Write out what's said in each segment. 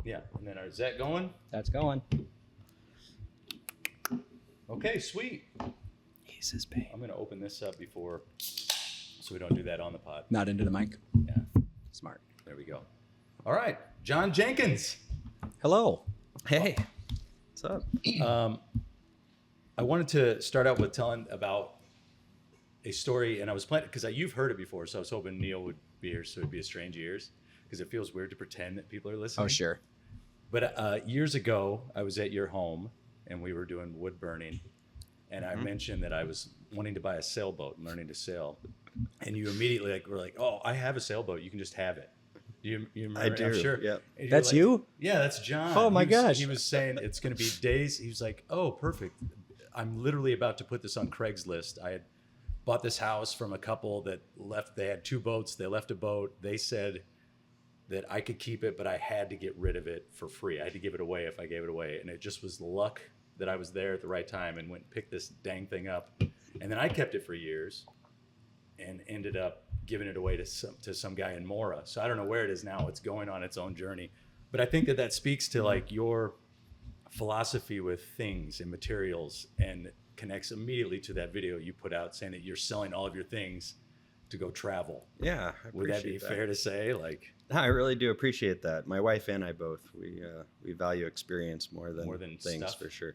Yeah, and then is that going? That's going. Okay, sweet. He's his pain. I'm going to open this up before, so we don't do that on the pod. Not into the mic. Yeah, Smart. there we go. All right, John Jenkins. Hello. Hey, what's up? I wanted to start out with telling about a story, and I was planning, because you've heard it before, so I was hoping Neil would be here, so it'd be a strange ears, because it feels weird to pretend that people are listening. Oh, sure. But years ago, I was at your home, and we were doing wood burning, and I mentioned that I was wanting to buy a sailboat and learning to sail, and you immediately were like, "Oh, I have a sailboat. You can just have it." You remember? I do. I'm sure. Yep. And That's like, you? Yeah, that's John. Oh, my gosh. He was saying it's going to be days. He was like, "Oh, perfect. I'm literally about to put this on Craigslist. I had bought this house from a couple that left. They had 2 boats. They left a boat. They said that I could keep it, but I had to get rid of it for free. I had to give it away if I gave it away. And it just was luck that I was there at the right time and went and picked this dang thing up. And then I kept it for years and ended up giving it away to some guy in Mora. So I don't know where it is now. It's going on its own journey. But I think that speaks to like your philosophy with things and materials, and connects immediately to that video you put out saying that you're selling all of your things to go travel. Yeah, I Would that be appreciate fair to say? Like, I really do appreciate that. My wife and I both, we value experience more than things stuff. for sure.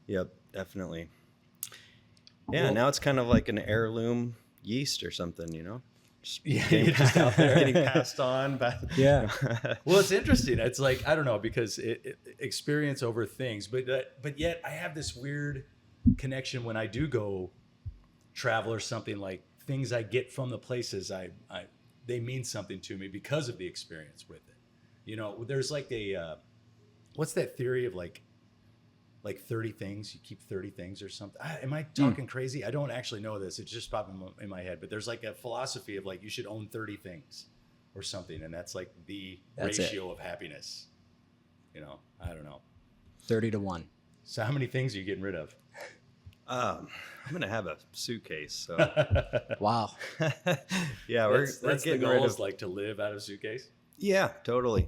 Yep, definitely. Yeah, Well, now it's kind of like an heirloom yeast or something, you know? Just you're just out there. getting passed on. Yeah. Well, it's interesting. It's like, I don't know, because experience over things, but yet I have this weird connection when I do go travel or something, like things I get from the places they mean something to me because of the experience with it. You know, there's like what's that theory of like 30 things, you keep 30 things or something. Am I talking crazy? I don't actually know this. It's just popping in my head, but there's like a philosophy of like, you should own 30 things or something. And that's like that's ratio of happiness. You know, I don't know. 30-1. So how many things are you getting rid of? I'm going to have a suitcase. So Wow. yeah, we're that's getting the goal, rid is of. like to live out of a suitcase. Yeah, totally.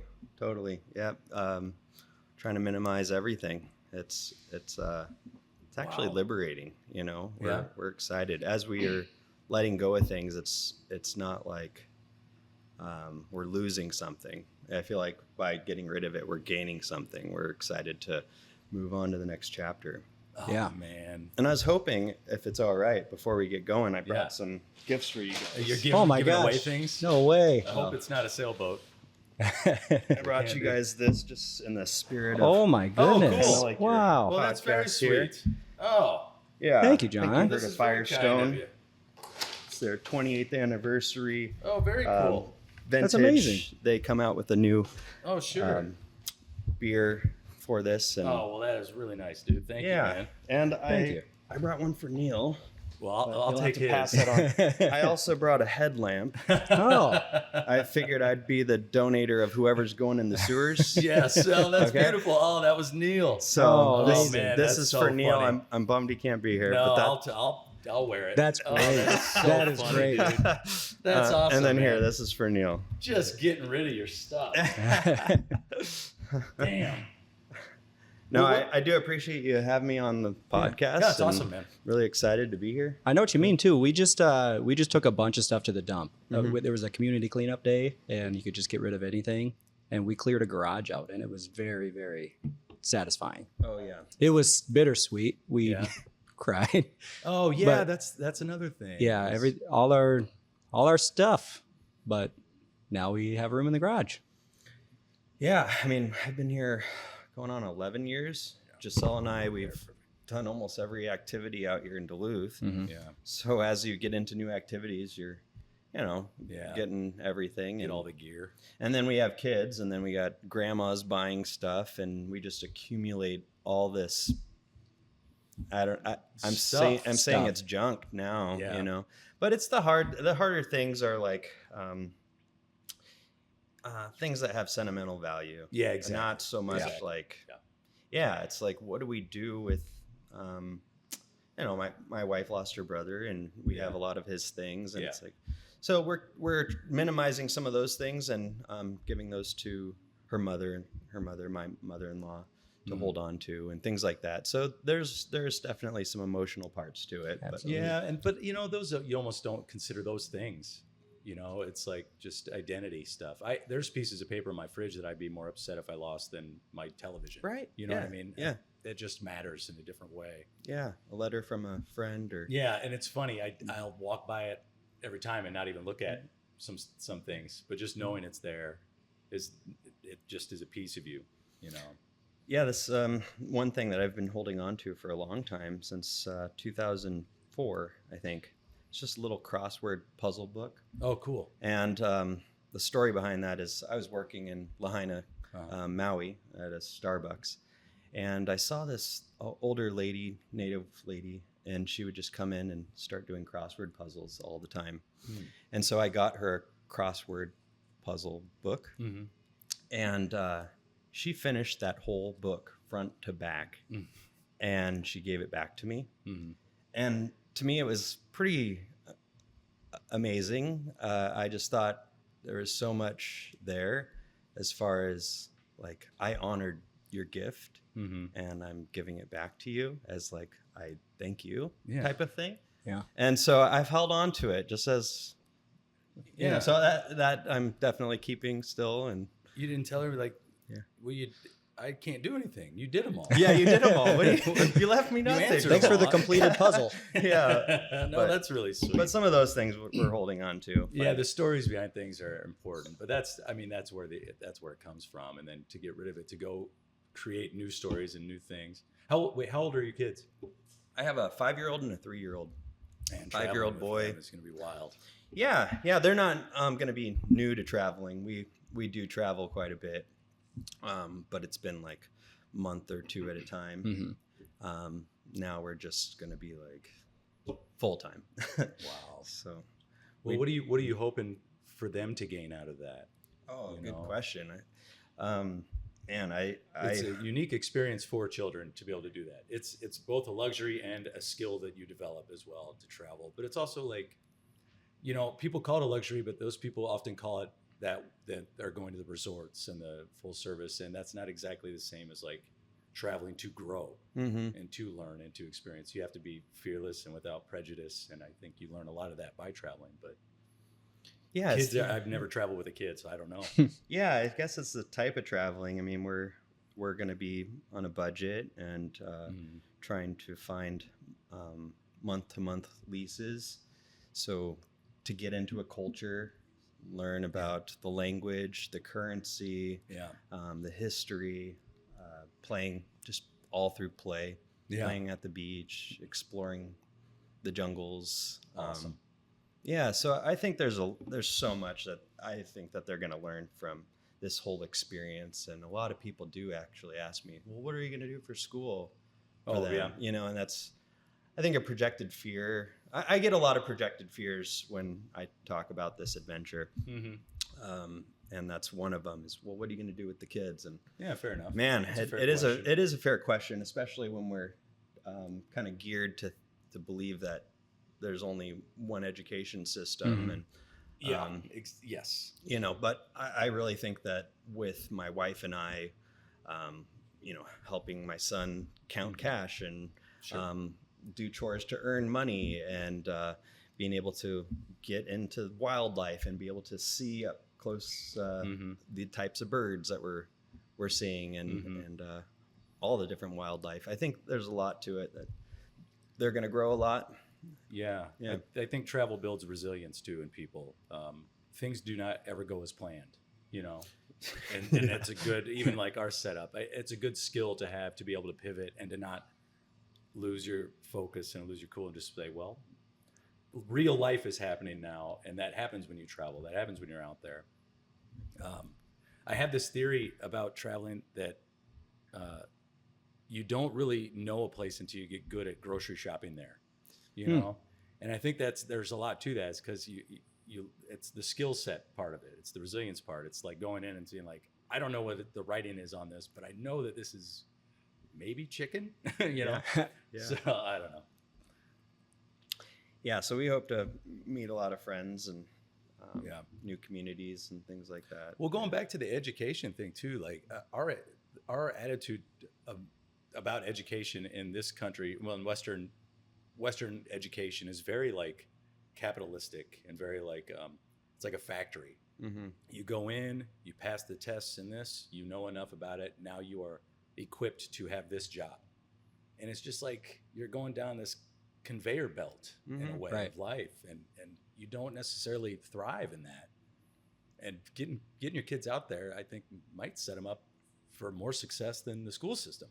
Yeah. Trying to minimize everything. It's actually liberating, you know. We're excited as we are letting go of things. It's not like we're losing something. I feel like by getting rid of it, we're gaining something. We're excited to move on to the next chapter. Oh, Yeah. man. And I was hoping, if it's all right, before we get going, I brought some gifts for you guys. You're Oh my giving away gosh. things? No way. I hope it's not a sailboat. I brought you guys this just in the spirit of. Oh my goodness. cool. Like your- Wow. Well, that's very podcast here. sweet. Oh, Yeah. Thank you, John. this Heard is of very kind of Firestone. you. It's their 28th anniversary. Oh, very cool. Vintage. That's amazing. They come out with a new Oh, sure. beer for this, and Oh, well, that is really nice, dude. Thank you, man. and Thank you. I brought one for Neil. Well, but I'll you'll take have to pass his. that on. I also brought a headlamp. Oh. I figured I'd be the donator of whoever's going in the sewers. Yes, oh, that's Okay. beautiful. Oh, that was Neil. So Oh, this, man, this that's is so for Neil. funny. I'm bummed he can't be here. No, but that, I'll wear it. That's Oh, great. that's so That is funny, great. dude. That's awesome. And then here, man. this is for Neil. Just getting rid of your stuff. Damn. No, Well, I do appreciate you having me on the podcast. Yeah, it's and awesome, man. Really excited to be here. I know what you mean too. We just took a bunch of stuff to the dump. There was a community cleanup day, and you could just get rid of anything. And we cleared a garage out, and it was very, very satisfying. Oh yeah. It was bittersweet. We Yeah. cried. Oh yeah, But- that's another thing. Yeah, It's- all our stuff, but now we have room in the garage. Yeah, I mean, I've been here going on 11 years. Giselle and I, we've done almost every activity out here in Duluth. Yeah. So as you get into new activities, you're, Yeah. getting everything. Get And, all the gear. and then we have kids, and then we got grandmas buying stuff, and we just accumulate all this. I'm saying Stuff. it's junk now, Yeah. but it's the harder things are like things that have sentimental value. Yeah, exactly. Not so much Exactly. like, Yeah. it's like, what do we do with, my wife lost her brother, and we have a lot of his things, and Yeah. it's like, so we're minimizing some of those things and giving those to her mother, my mother-in-law, to hold on to, and things like that. So there's definitely some emotional parts to it. Absolutely. Yeah, but those you almost don't consider those things. It's like just identity stuff. There's pieces of paper in my fridge that I'd be more upset if I lost than my television. Right. You know what I mean? Yeah. It just matters in a different way. Yeah, a letter from a friend or Yeah, and it's funny. I'll walk by it every time and not even look at some things, but just knowing it's there it just is a piece of you. Yeah, this one thing that I've been holding on to for a long time, since 2004, I think. It's just a little crossword puzzle book. Oh, cool. And the story behind that is I was working in Lahaina, Maui, at a Starbucks. And I saw this older lady, native lady, and she would just come in and start doing crossword puzzles all the time. And so I got her a crossword puzzle book. Mm-hmm. And she finished that whole book front to back. And she gave it back to me. Mm-hmm. And to me, it was pretty amazing. I just thought there was so much there as far as like, I honored your gift. Mm-hmm. And I'm giving it back to you as like, I thank you type of thing. Yeah. And so I've held on to it just as, so that I'm definitely keeping still. And you didn't tell her like, well, I can't do anything. You did them all. yeah, you did them all. You left me nothing. answered Thanks for the all. completed puzzle. Yeah. No, that's really sweet. But some of those things we're holding on to. Yeah, the stories behind things are important, but that's where it comes from. And then to get rid of it, to go create new stories and new things. How old are your kids? I have a 5-year-old and a 3-year-old. Man, 5-year-old boy. It's going to be wild. Yeah, they're not going to be new to traveling. We do travel quite a bit, but it's been like a month or two at a time. Mm-hmm. Now we're just going to be like full time. Wow. So, Well, what are you hoping for them to gain out of that? oh, You good know. question. It's a unique experience for children to be able to do that. It's both a luxury and a skill that you develop as well to travel. But it's also like, people call it a luxury, but those people often call it that are going to the resorts and the full service, and that's not exactly the same as like traveling to grow and to learn and to experience. You have to be fearless and without prejudice, and I think you learn a lot of that by traveling. But yeah, kids, I've never traveled with a kid, so I don't know. yeah, I guess it's the type of traveling. I mean, we're going to be on a budget and trying to find month-to-month leases. So to get into a culture, learn about the language, the currency, the history, playing just all through play, playing at the beach, exploring the jungles. Awesome. Yeah, so I think there's so much that I think that they're going to learn from this whole experience, and a lot of people do actually ask me, "Well, what are you going to do for school?" For them? And that's, I think, a projected fear. I get a lot of projected fears when I talk about this adventure, and that's one of them. Is, well, what are you going to do with the kids? And Yeah, fair enough. man, That's a fair it is a fair question, especially when we're kind of geared to believe that there's only one education system. And yes. but I really think that with my wife and I, helping my son count cash and do chores to earn money, and being able to get into wildlife and be able to see up close the types of birds that we're seeing, and all the different wildlife. I think there's a lot to it that they're going to grow a lot. Yeah. I think travel builds resilience too in people. Things do not ever go as planned, and it's a good, even like our setup, it's a good skill to have, to be able to pivot and to not lose your focus and lose your cool and just say, well, real life is happening now. And that happens when you travel. That happens when you're out there. I have this theory about traveling that you don't really know a place until you get good at grocery shopping there. And I think there's a lot to that, is because it's the skill set part of it. It's the resilience part. It's like going in and seeing like, I don't know what the writing is on this, but I know that this is maybe chicken, So I don't know. Yeah. So we hope to meet a lot of friends and new communities and things like that. Well, going back to the education thing too, like our attitude about education in this country, well, in Western education is very like capitalistic and very like it's like a factory. Mm-hmm. You go in, you pass the tests in this, you know enough about it. Now you are equipped to have this job, and it's just like you're going down this conveyor belt in a way of life, and you don't necessarily thrive in that. And getting your kids out there, I think, might set them up for more success than the school system.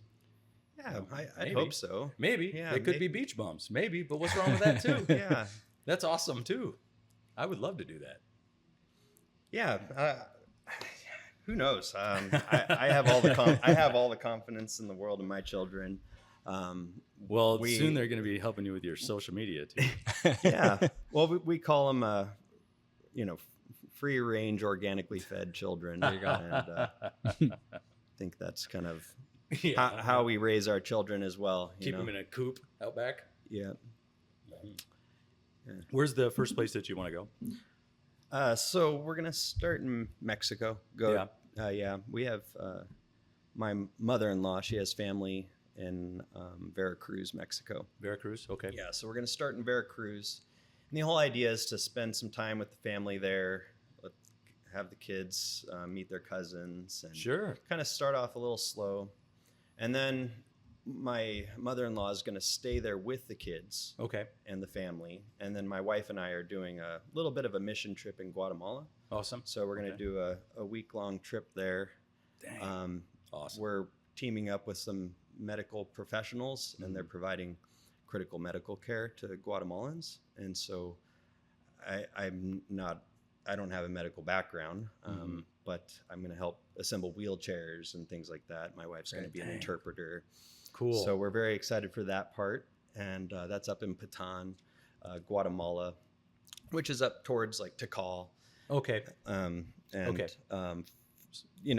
Yeah, I hope so. Maybe. Yeah, they could be beach bums. Maybe. But what's wrong with that, too? Yeah. That's awesome, too. I would love to do that. Yeah. Who knows? I have all the confidence in the world in my children. Soon they're going to be helping you with your social media, too. Yeah. Well, we call them, free range, organically fed children. There you go. And I think that's kind of how we raise our children as well. Keep them in a coop out back. Yeah. Where's the first place that you want to go? So we're gonna start in Mexico. We have my mother-in-law. She has family in Veracruz, Mexico. Veracruz, okay. Yeah, so we're gonna start in Veracruz, and the whole idea is to spend some time with the family there, have the kids meet their cousins, and kind of start off a little slow, and then my mother-in-law is going to stay there with the kids and the family, and then my wife and I are doing a little bit of a mission trip in Guatemala. Awesome. So we're going to do a week-long trip there. Dang. Awesome. We're teaming up with some medical professionals, and they're providing critical medical care to Guatemalans. And so I don't have a medical background, but I'm going to help assemble wheelchairs and things like that. My wife's going to be an interpreter. Cool. So we're very excited for that part. And that's up in Patan, Guatemala, which is up towards like Tikal. Okay.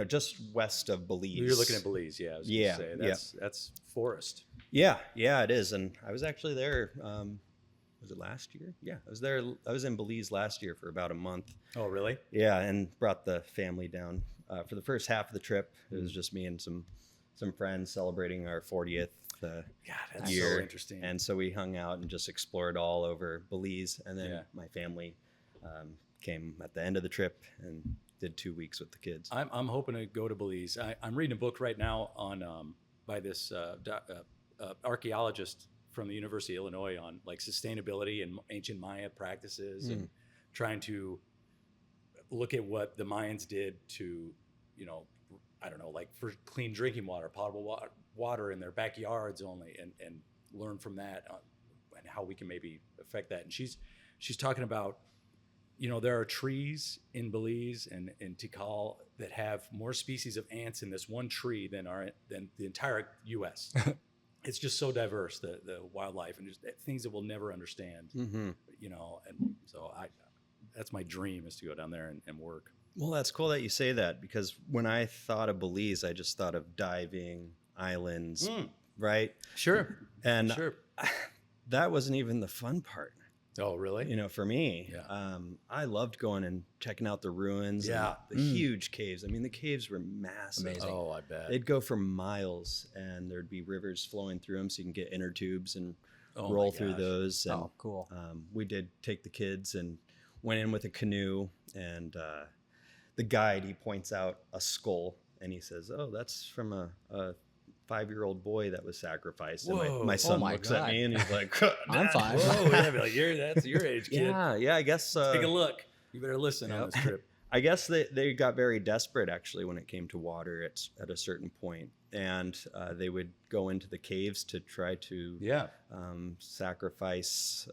Just west of Belize. You're looking at Belize, yeah. I was gonna say that's forest. Yeah, it is. And I was actually there. Was it last year? Yeah, I was there. I was in Belize last year for about a month. Oh, really? Yeah, and brought the family down for the first half of the trip. It was just me and some friends celebrating our 40th that's year. So interesting. And so we hung out and just explored all over Belize. And then my family came at the end of the trip and did 2 weeks with the kids. I'm hoping to go to Belize. I'm reading a book right now on by this archaeologist from the University of Illinois on like sustainability and ancient Maya practices and trying to look at what the Mayans did to, like for clean drinking water, potable water in their backyards only, and learn from that and how we can maybe affect that. And she's talking about, there are trees in Belize and in Tikal that have more species of ants in this one tree than the entire U.S. It's just so diverse, the wildlife, and just things that we'll never understand, and so that's my dream, is to go down there and work. Well, that's cool that you say that, because when I thought of Belize, I just thought of diving, islands, right? Sure. And that wasn't even the fun part. Oh, really? For me, Yeah. I loved going and checking out the ruins, Yeah. and the huge caves. I mean, the caves were massive. Amazing. Oh, I bet. They'd go for miles, and there'd be rivers flowing through them, so you can get inner tubes and Oh, roll my through gosh. those. And, Oh, cool. we did take the kids and went in with a canoe, and the guide, he points out a skull, and he says, "Oh, that's from a 5-year-old boy that was sacrificed." And Whoa. my son my looks at God. me, and he's like, I'm fine. Whoa, that's your age, kid. Yeah, I guess. Take a look. You better listen on this trip. I guess they got very desperate, actually, when it came to water at a certain point. And they would go into the caves to try to sacrifice.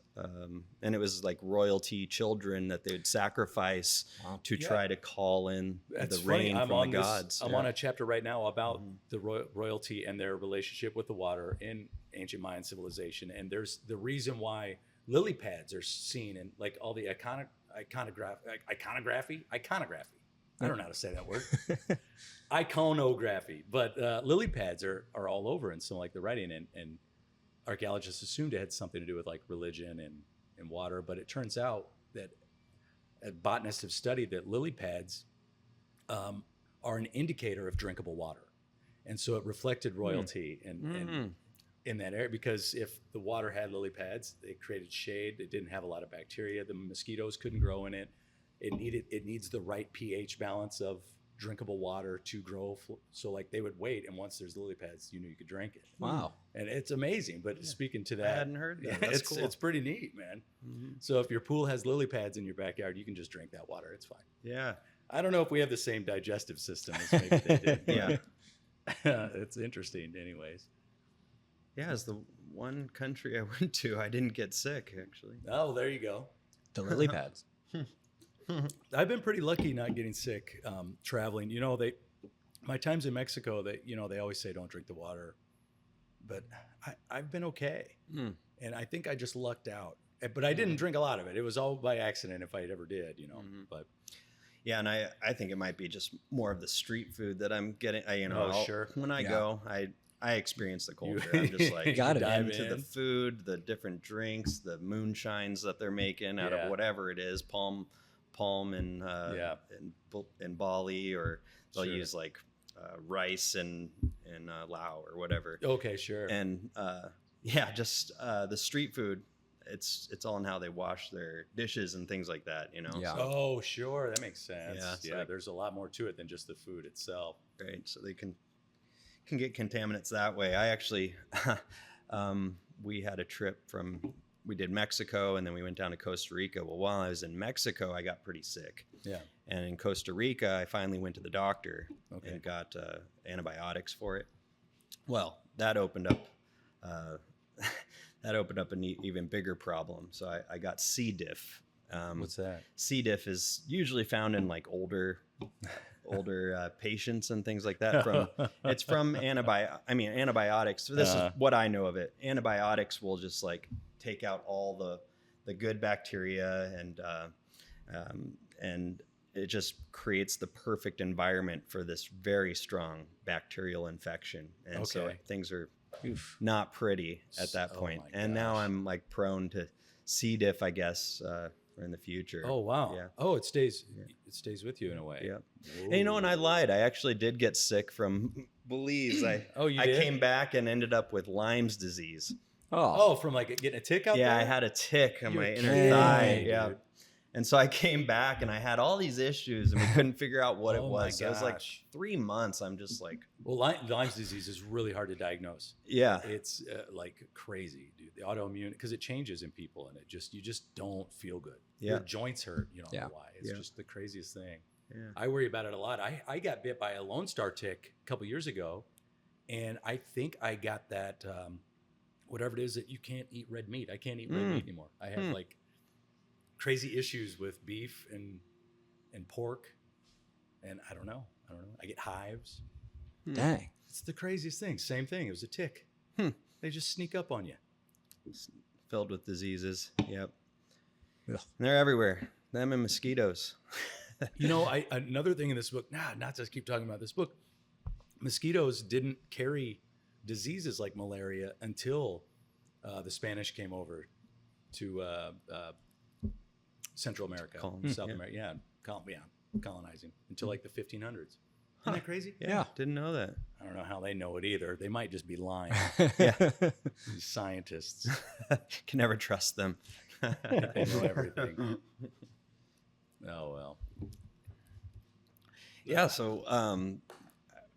And it was like royalty children that they would sacrifice to try to call in the rain from the gods. I'm on a chapter right now about the royalty and their relationship with the water in ancient Mayan civilization. And there's the reason why lily pads are seen in like all the iconography. I don't know how to say that word. Iconography. But lily pads are all over in some like the writing, and archaeologists assumed it had something to do with like religion and water. But it turns out that botanists have studied that lily pads are an indicator of drinkable water. And so it reflected royalty in that area, because if the water had lily pads, it created shade. It didn't have a lot of bacteria. The mosquitoes couldn't grow in it. It needs the right pH balance of drinkable water to grow. So like they would wait, and once there's lily pads, you could drink it. Wow. And it's amazing. But speaking to that, I hadn't heard that. That's cool. It's pretty neat, man. So if your pool has lily pads in your backyard, you can just drink that water. It's fine. Yeah. I don't know if we have the same digestive system as maybe they did. Yeah. It's interesting anyways. Yeah, it's the one country I went to, I didn't get sick, actually. Oh, there you go. The lily pads. I've been pretty lucky not getting sick traveling. My times in Mexico, they always say don't drink the water, but I've been okay. And I think I just lucked out. But I didn't drink a lot of it. It was all by accident if I ever did, But yeah, and I think it might be just more of the street food that I'm getting. Sure. When I go, I experience the culture. I'm just like into the food, the different drinks, the moonshines that they're making out of whatever it is, palm in Bali, or they'll use like rice and Lao or whatever. Okay, sure. And just the street food. It's all in how they wash their dishes and things like that, Yeah. So, Oh, sure, that makes sense. Yeah, there's a lot more to it than just the food itself. right. So they can get contaminants that way. I actually, we had a trip we did Mexico, and then we went down to Costa Rica. Well, while I was in Mexico, I got pretty sick. Yeah. And in Costa Rica, I finally went to the doctor and got antibiotics for it. Well, that opened up an even bigger problem. So I got C. diff. What's that? C. diff is usually found in like older patients and things like that. It's from antibiotics. So this is what I know of it. Antibiotics will just like take out all the good bacteria, and it just creates the perfect environment for this very strong bacterial infection. And so things are not pretty at that point. And now I'm like prone to C. diff, I guess, in the future. Oh, wow. Yeah. Oh, it stays with you in a way. Yeah. And and I lied. I actually did get sick from Belize. I came back and ended up with Lyme's disease. Oh, from like getting a tick out there? Yeah, I had a tick on my inner thigh. Yeah. And so I came back and I had all these issues, and we couldn't figure out what it was. So it was like 3 months. I'm just like, well, Lyme's disease is really hard to diagnose. Yeah, it's like crazy, dude. The autoimmune, because it changes in people, and you just don't feel good. Yeah. Your joints hurt. You don't know why. It's just the craziest thing. Yeah. I worry about it a lot. I got bit by a Lone Star tick a couple years ago, and I think I got that whatever it is that you can't eat red meat. I can't eat red meat anymore. I have like crazy issues with beef and pork, and I don't know. I get hives. Dang. It's the craziest thing. Same thing. It was a tick. They just sneak up on you. It's filled with diseases. Yep. And they're everywhere. Them and mosquitoes. Another thing in this book, not to keep talking about this book, mosquitoes didn't carry diseases like malaria until the Spanish came over to Central America, South America, colonizing until like the 1500s. Isn't that crazy? Yeah, didn't know that. I don't know how they know it either. They might just be lying. These scientists. Can never trust them. They know everything. Oh, well. Yeah, so I'm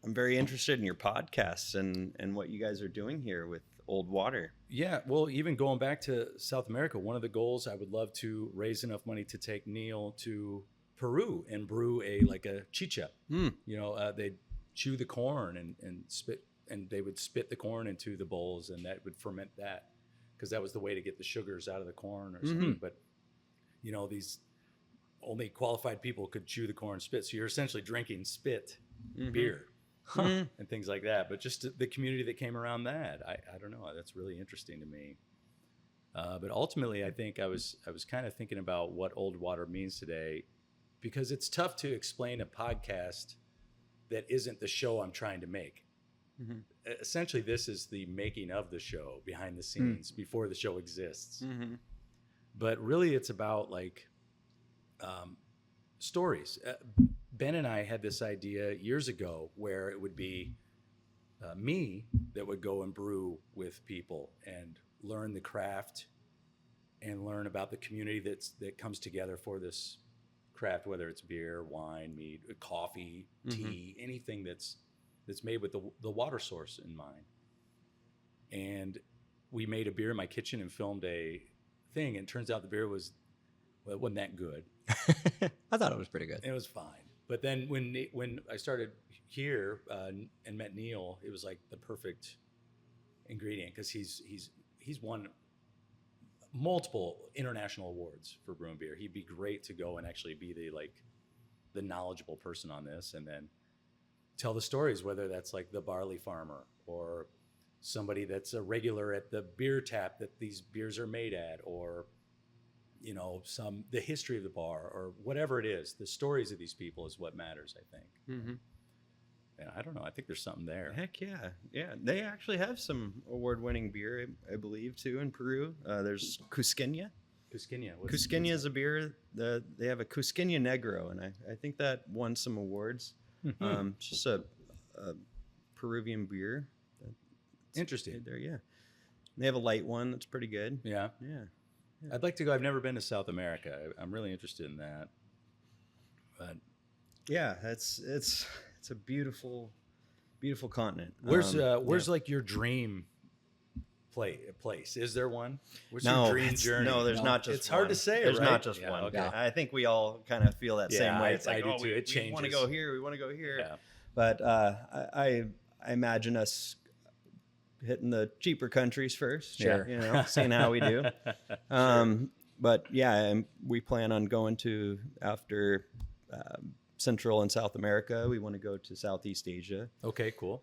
very interested in your podcasts and what you guys are doing here with Old Water. Yeah, well, even going back to South America, one of the goals, I would love to raise enough money to take Neil to Peru and brew a chicha. They'd chew the corn and spit, and they would spit the corn into the bowls, and that would ferment that, because that was the way to get the sugars out of the corn or something. But these only qualified people could chew the corn spit, so you're essentially drinking spit beer. And things like that. But just the community that came around that, I don't know, that's really interesting to me. But ultimately, I think I was kind of thinking about what Old Water means today, because it's tough to explain a podcast that isn't the show I'm trying to make. Essentially, this is the making of the show, behind the scenes, before the show exists. But really, it's about like stories. Ben and I had this idea years ago where it would be me that would go and brew with people and learn the craft and learn about the community that comes together for this craft, whether it's beer, wine, meat, coffee, tea, anything that's made with the water source in mind. And we made a beer in my kitchen and filmed a thing, and it turns out the beer it wasn't that good. I thought it was pretty good. It was fine. But then when I started here and met Neil, it was like the perfect ingredient, because he's won multiple international awards for brewing beer. He'd be great to go and actually be the knowledgeable person on this, and then tell the stories, whether that's like the barley farmer or somebody that's a regular at the beer tap that these beers are made at, or the history of the bar, or whatever it is. The stories of these people is what matters, I think. And I don't know. I think there's something there. Heck yeah. Yeah. They actually have some award-winning beer, I believe, too, in Peru. There's Cusqueña. Cusqueña. Cusqueña is a beer. They have a Cusqueña Negro, and I think that won some awards. It's just a Peruvian beer. Interesting. There, yeah. They have a light one that's pretty good. Yeah. Yeah. I'd like to go. I've never been to South America. I'm really interested in that. But yeah, it's a beautiful continent. Where's like your dream place? Is there one? What's your dream journey? No, there's not just. It's hard to say. There's right? not just one. Okay. Yeah. I think we all kind of feel that same way. It's like, I do too. It changes. We want to go here. We want to go here. Yeah. But I imagine us hitting the cheaper countries first. Sure. Seeing how we do. But yeah, we plan on going to, after Central and South America, we want to go to Southeast Asia. Okay, cool.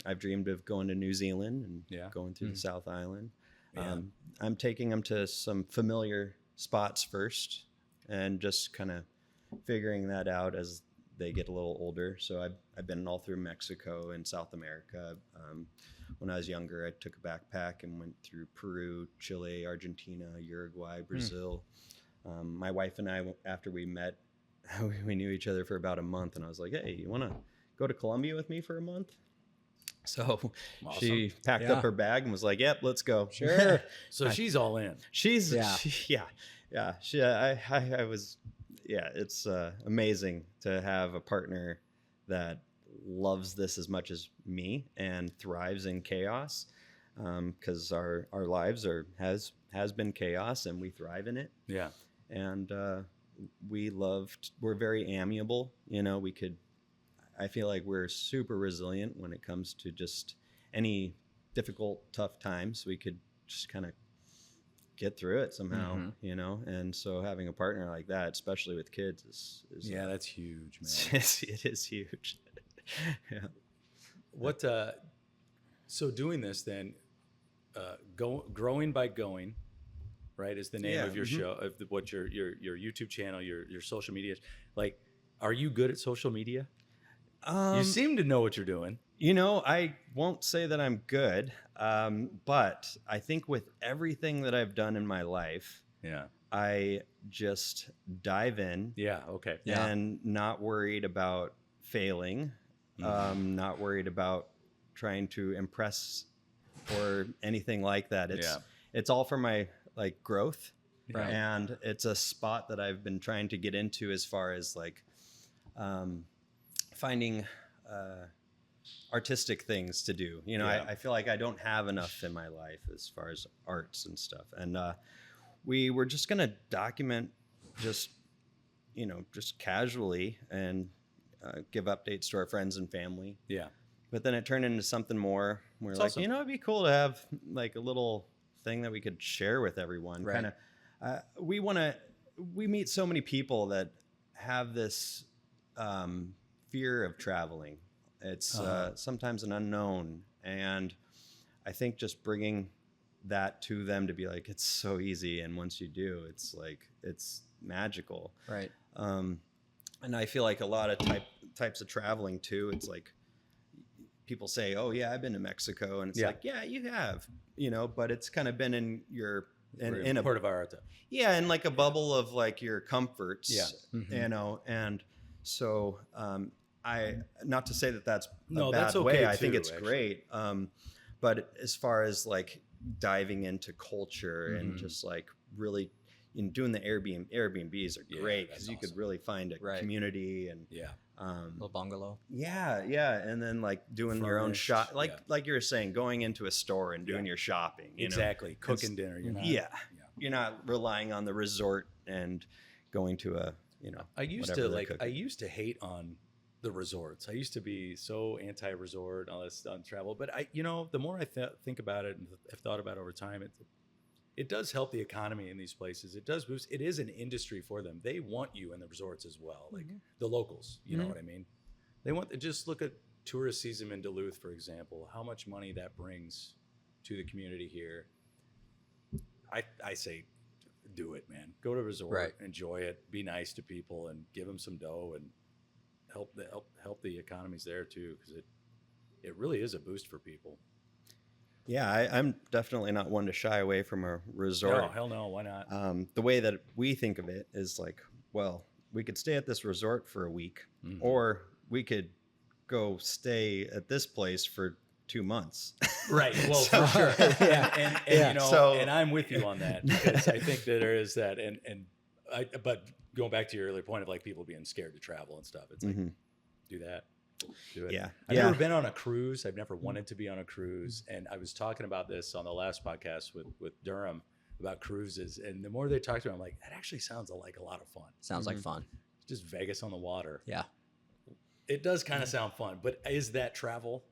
I've dreamed of going to New Zealand and going through the South Island. Yeah. I'm taking them to some familiar spots first and just kind of figuring that out as they get a little older. So I've been all through Mexico and South America. When I was younger, I took a backpack and went through Peru, Chile, Argentina, Uruguay, Brazil. My wife and I, after we met, we knew each other for about a month, and I was like, hey, you want to go to Colombia with me for a month? So Awesome. She packed up her bag and was like, yep, let's go. Sure. So she's all in. She's I was, it's amazing to have a partner that loves this as much as me and thrives in chaos, because our lives has been chaos and we thrive in it. Yeah. And we're very amiable. I feel like we're super resilient when it comes to just any difficult, tough times. We could just kind of get through it somehow, and so having a partner like that, especially with kids, is that's huge, man. It is huge. Yeah. What? So doing this then, growing by going, right, is the name of your show, of what your YouTube channel, your social media. Like, are you good at social media? You seem to know what you're doing. I won't say that I'm good, but I think with everything that I've done in my life, I just dive in. Yeah. Okay. And not worried about failing, not worried about trying to impress or anything like that. It's all for my growth. Right. And it's a spot that I've been trying to get into as far as finding artistic things to do. I feel like I don't have enough in my life as far as arts and stuff. And we were just going to document just casually and give updates to our friends and family. Yeah. But then it turned into something more. We're like, awesome. It'd be cool to have a little thing that we could share with everyone. Right. Kind of, we meet so many people that have this fear of traveling. It's sometimes an unknown. And I think just bringing that to them to be like, it's so easy. And once you do, it's it's magical. Right. And I feel like a lot of types of traveling too, it's people say, oh yeah, I've been to Mexico. And it's yeah, you have, but it's kind of been in your We're in a Puerto Vallarta. yeah, in like a bubble of like your comforts, Yeah. you know, and so I not to say that that's No, a bad that's okay way. I think too, it's actually. great, but as far as like diving into culture and just like really doing the Airbnbs are Yeah, great that's because you could awesome. really find a Right. community and Yeah. Little bungalow. yeah, and then like doing your own Furnished, shop, yeah. like you were saying, going into a store and doing Yeah. your shopping, you know? Exactly. Cooking dinner. You're not. Yeah, you're not relying on the resort and going to a I used whatever to they're like. I cooking. used to hate on the resorts. I used to be so anti-resort, all this on travel. But the more I think about it and have thought about it over time, it does help the economy in these places. It does boost. It is an industry for them. They want you in the resorts as well, like the locals. You know what I mean? They want. Just look at tourist season in Duluth, for example. How much money that brings to the community here. I say, do it, man. Go to a resort, Right. enjoy it, be nice to people, and give them some dough and help the economies there too, because it really is a boost for people. Yeah, I'm definitely not one to shy away from a resort. No, hell no, why not? The way that we think of it is like, well, we could stay at this resort for a week, or we could go stay at this place for 2 months. Right. Well, for sure. And So- and I'm with you on that because I think that there is that, but going back to your earlier point of like people being scared to travel and stuff, it's like do that. Do it. Yeah. I've Yeah. never been on a cruise. I've never wanted to be on a cruise. And I was talking about this on the last podcast with Durham about cruises. And the more they talked about it, I'm like, that actually sounds like a lot of fun. Sounds like fun. Just Vegas on the water. Yeah. It does kind of sound fun, but is that travel?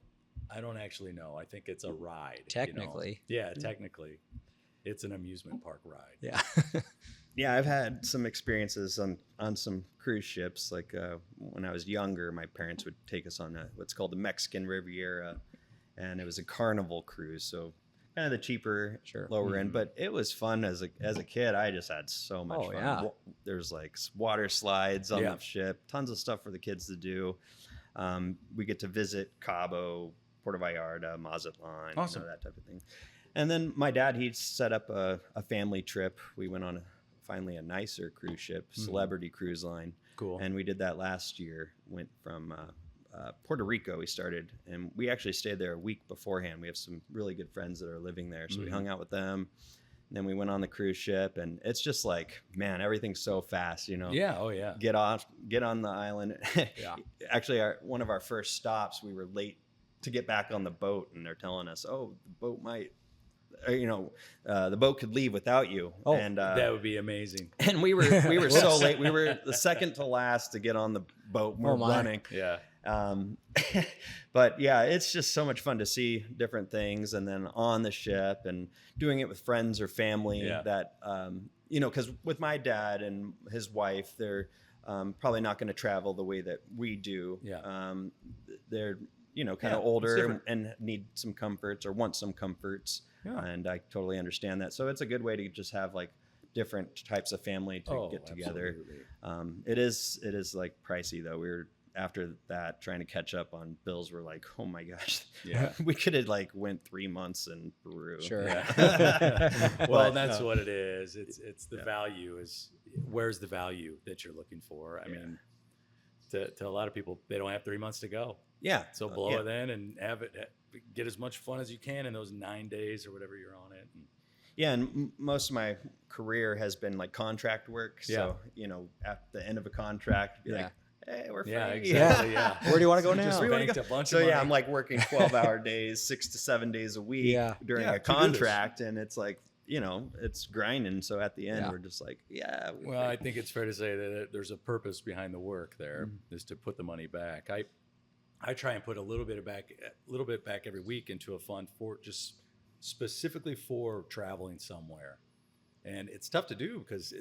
I don't actually know. I think it's a ride. Technically. Yeah, technically. It's an amusement park ride. Yeah. Yeah, I've had some experiences on some cruise ships. Like when I was younger, my parents would take us on what's called the Mexican Riviera, and it was a Carnival cruise, so kind of the cheaper, lower end. But it was fun as a kid. I just had so much fun. Yeah. There's like water slides on the ship, tons of stuff for the kids to do. We get to visit Cabo, Puerto Vallarta, Mazatlan, Awesome. that type of thing. And then my dad, he set up a family trip. We went on finally a nicer cruise ship, Celebrity Cruise Line. Cool. And we did that last year. Went from Puerto Rico, we started, and we actually stayed there a week beforehand. We have some really good friends that are living there, so we hung out with them. And then we went on the cruise ship, and it's just like, man, everything's so fast, Yeah. Oh, yeah. Get on the island. Yeah. Actually, one of our first stops, we were late to get back on the boat, and they're telling us, oh, the boat might, the boat could leave without you. Oh, and That would be amazing. and we were so late. We were the second to last to get on the boat. We're running. Yeah. But yeah, it's just so much fun to see different things, and then on the ship and doing it with friends or family that, because with my dad and his wife, they're probably not going to travel the way that we do. Yeah. They're, kind of it's older different. and need some comforts or want some comforts. Yeah. And I totally understand that. So it's a good way to just have like different types of family to get together. Absolutely. It is like pricey though. We were after that trying to catch up on bills. We're like, oh my gosh, Yeah. we could have like went 3 months in Peru. Sure. Yeah. Well, But, that's what it is. It's the value is where's the value that you're looking for? I mean, to a lot of people, they don't have 3 months to go. Yeah. So blow it in and get as much fun as you can in those 9 days or whatever you're on it. And Yeah, and most of my career has been like contract work. So, at the end of a contract, be like, hey, we're free. yeah, exactly. Yeah. Where do you want to go now? Just Where do you wanna banked go? a bunch So of money. I'm like working 12-hour days, 6 to 7 days a week during Yeah, a to do this. contract, and it's like, it's grinding. So at the end, we're just like, we're Well, free. I think it's fair to say that there's a purpose behind the work there, is to put the money back. I try and put a little bit back every week into a fund for just specifically for traveling somewhere. And it's tough to do because